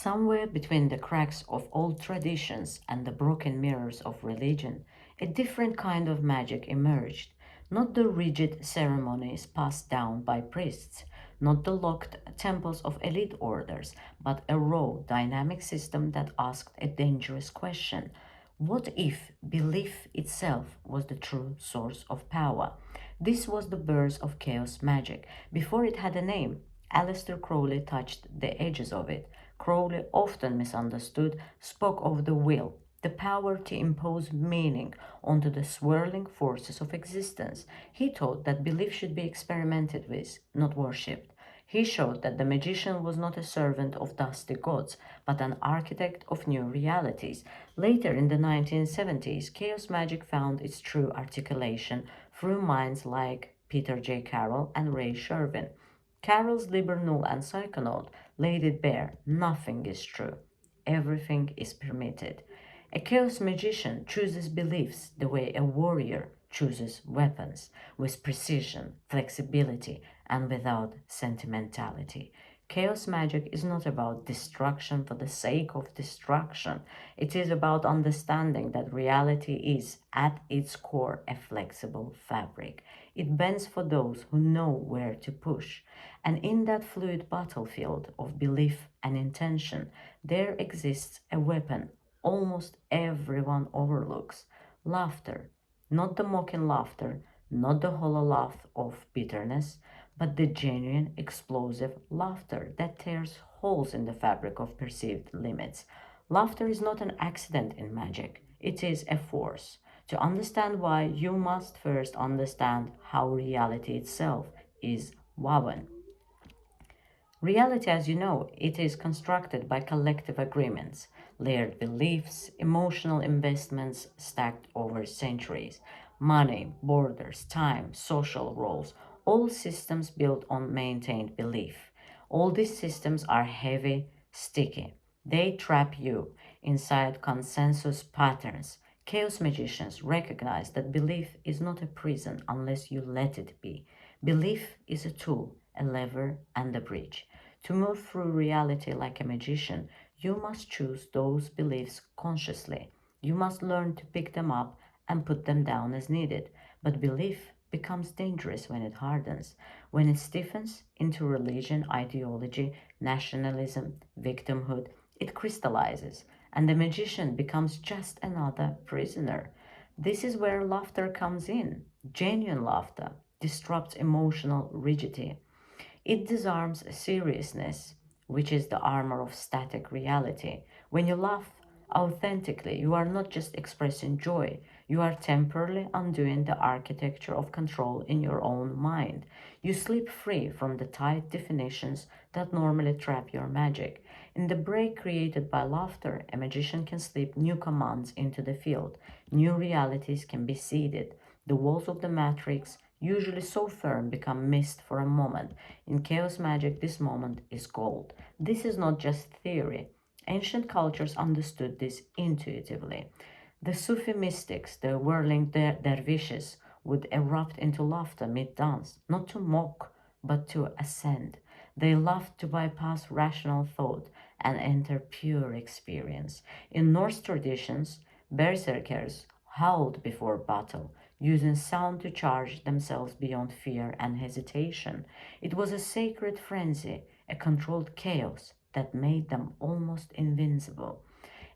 Somewhere between the cracks of old traditions and the broken mirrors of religion, a different kind of magic emerged. Not the rigid ceremonies passed down by priests, not the locked temples of elite orders, but a raw, dynamic system that asked a dangerous question. What if belief itself was the true source of power? This was the birth of chaos magic. Before it had a name, Aleister Crowley touched the edges of it. Crowley, often misunderstood, spoke of the will, the power to impose meaning onto the swirling forces of existence. He taught that belief should be experimented with, not worshipped. He showed that the magician was not a servant of dusty gods, but an architect of new realities. Later in the 1970s, chaos magic found its true articulation through minds like Peter J. Carroll and Ray Sherwin. Carroll's Liber Null and Psychonaut laid it bare: nothing is true, everything is permitted. A chaos magician chooses beliefs the way a warrior chooses weapons, with precision, flexibility, and without sentimentality. Chaos magic is not about destruction for the sake of destruction. It is about understanding that reality is, at its core, a flexible fabric. It bends for those who know where to push. And in that fluid battlefield of belief and intention, there exists a weapon almost everyone overlooks: laughter. Not the mocking laughter, not the hollow laugh of bitterness, but the genuine, explosive laughter that tears holes in the fabric of perceived limits. Laughter is not an accident in magic, it is a force. To understand why, you must first understand how reality itself is woven. Reality, as you know, it is constructed by collective agreements, layered beliefs, emotional investments stacked over centuries, money, borders, time, social roles, all systems built on maintained belief. All these systems are heavy, sticky. They trap you inside consensus patterns. Chaos magicians recognize that belief is not a prison unless you let it be. Belief is a tool, a lever, and a bridge. To move through reality like a magician, you must choose those beliefs consciously. You must learn to pick them up and put them down as needed. But belief becomes dangerous when it hardens, when it stiffens into religion, ideology, nationalism, victimhood. It crystallizes, and the magician becomes just another prisoner. This is where laughter comes in. Genuine laughter disrupts emotional rigidity. It disarms seriousness, which is the armor of static reality. When you laugh authentically, you are not just expressing joy, you are temporarily undoing the architecture of control in your own mind. You slip free from the tight definitions that normally trap your magic. In the break created by laughter, a magician can slip new commands into the field. New realities can be seeded. The walls of the matrix, usually so firm, become mist for a moment. In chaos magic, this moment is gold. This is not just theory. Ancient cultures understood this intuitively. The Sufi mystics, the whirling dervishes, would erupt into laughter mid-dance, not to mock, but to ascend. They laughed to bypass rational thought and enter pure experience. In Norse traditions, berserkers howled before battle, using sound to charge themselves beyond fear and hesitation. It was a sacred frenzy, a controlled chaos that made them almost invincible.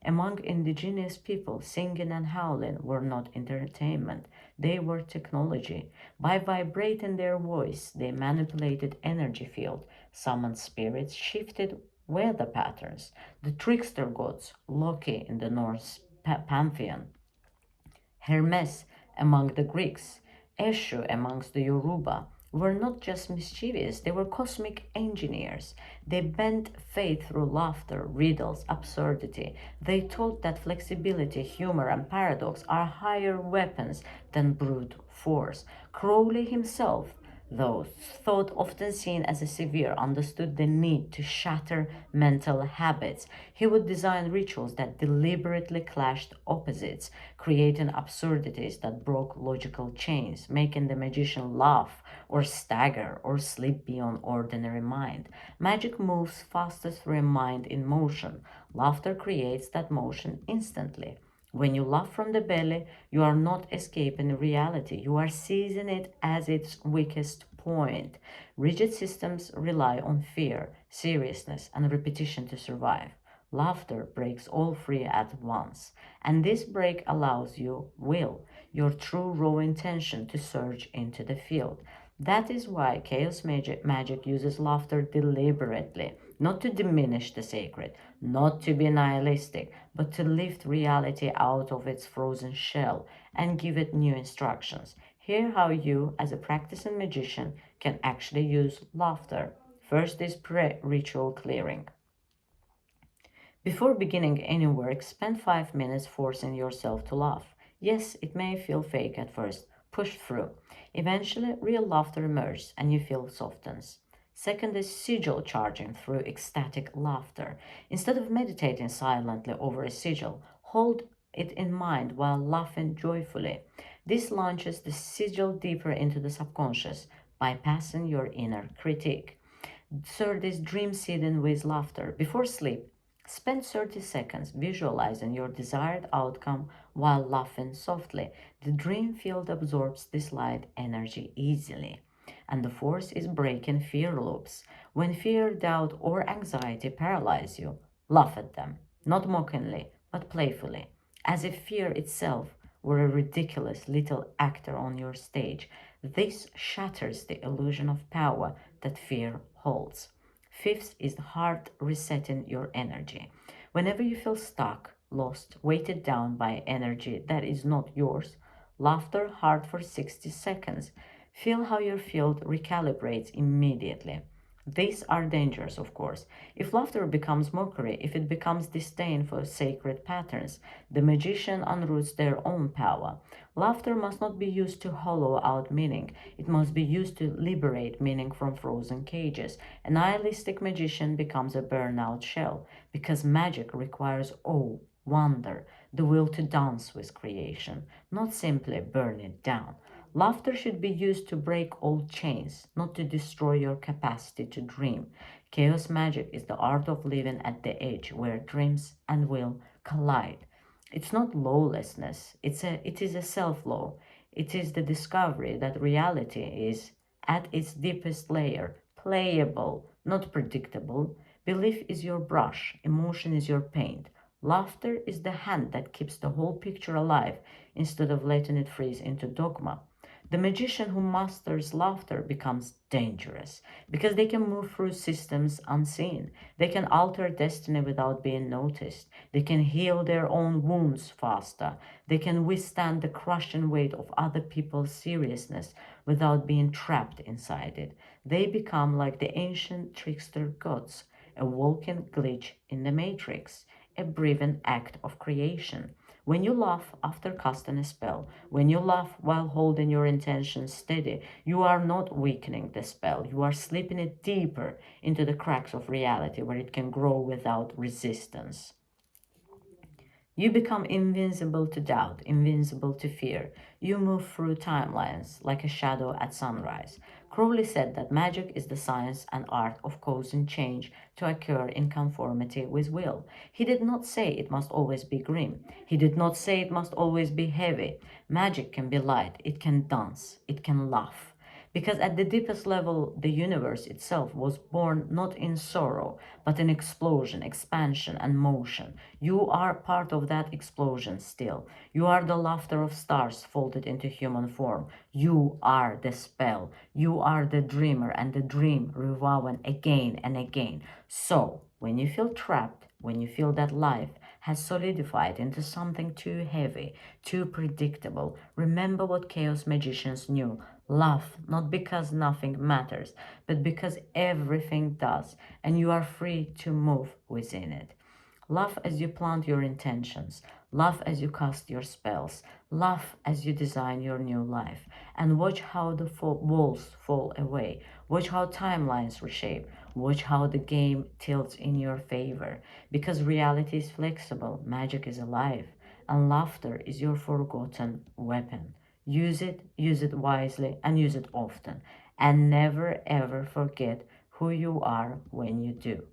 Among indigenous people, singing and howling were not entertainment, they were technology. By vibrating their voice, they manipulated energy field, summoned spirits, shifted weather patterns. The trickster gods, Loki in the Norse pantheon, Hermes among the Greeks, Eshu amongst the Yoruba, were not just mischievous, they were cosmic engineers. They bent fate through laughter, riddles, absurdity. They taught that flexibility, humor, and paradox are higher weapons than brute force. Crowley himself Though thought often seen as a severe, understood the need to shatter mental habits. He would design rituals that deliberately clashed opposites, creating absurdities that broke logical chains, making the magician laugh or stagger or slip beyond ordinary mind. Magic moves fastest through a mind in motion. Laughter creates that motion instantly. When you laugh from the belly, you are not escaping reality. You are seizing it as its weakest point. Rigid systems rely on fear, seriousness, and repetition to survive. Laughter breaks all free at once, and this break allows you will, your true raw intention to surge into the field. That is why magic uses laughter deliberately, not to diminish the sacred, not to be nihilistic, but to lift reality out of its frozen shell and give it new instructions. Hear how you, as a practicing magician, can actually use laughter. First is pre-ritual clearing. Before beginning any work, spend 5 minutes forcing yourself to laugh. Yes, it may feel fake at first. Push through. Eventually, real laughter emerges and you feel softens. Second is sigil charging through ecstatic laughter. Instead of meditating silently over a sigil, hold it in mind while laughing joyfully. This launches the sigil deeper into the subconscious, bypassing your inner critique. Third is dream seeding with laughter. Before sleep, spend 30 seconds visualizing your desired outcome while laughing softly. The dream field absorbs this light energy easily. And the fourth is breaking fear loops. When fear, doubt, or anxiety paralyze you, laugh at them, not mockingly, but playfully, as if fear itself were a ridiculous little actor on your stage. This shatters the illusion of power that fear holds. Fifth is heart resetting your energy. Whenever you feel stuck, lost, weighted down by energy that is not yours, laughter hard for 60 seconds. Feel how your field recalibrates immediately. These are dangers, of course. If laughter becomes mockery, if it becomes disdain for sacred patterns, the magician unroots their own power. Laughter must not be used to hollow out meaning. It must be used to liberate meaning from frozen cages. A nihilistic magician becomes a burnout shell because magic requires awe, wonder, the will to dance with creation, not simply burn it down. Laughter should be used to break old chains, not to destroy your capacity to dream. Chaos magic is the art of living at the edge where dreams and will collide. It's not lawlessness, it is a self-law. It is the discovery that reality is, at its deepest layer, playable, not predictable. Belief is your brush, emotion is your paint. Laughter is the hand that keeps the whole picture alive instead of letting it freeze into dogma. The magician who masters laughter becomes dangerous because they can move through systems unseen. They can alter destiny without being noticed. They can heal their own wounds faster. They can withstand the crushing weight of other people's seriousness without being trapped inside it. They become like the ancient trickster gods, a walking glitch in the matrix, a breathing act of creation. When you laugh after casting a spell, when you laugh while holding your intention steady, you are not weakening the spell. You are slipping it deeper into the cracks of reality where it can grow without resistance. You become invincible to doubt, invincible to fear. You move through timelines like a shadow at sunrise. Crowley said that magic is the science and art of causing change to occur in conformity with will. He did not say it must always be grim. He did not say it must always be heavy. Magic can be light, it can dance, it can laugh. Because at the deepest level, the universe itself was born not in sorrow, but in explosion, expansion, and motion. You are part of that explosion still. You are the laughter of stars folded into human form. You are the spell. You are the dreamer, and the dream rewoven again and again. So, when you feel trapped, when you feel that life has solidified into something too heavy, too predictable, remember what chaos magicians knew. Laugh, not because nothing matters, but because everything does, and you are free to move within it. Laugh as you plant your intentions. Laugh as you cast your spells. Laugh as you design your new life, and watch how the walls fall away. Watch how timelines reshape. Watch how the game tilts in your favor. Because reality is flexible, magic is alive, and laughter is your forgotten weapon. Use it wisely, and use it often. And never ever forget who you are when you do.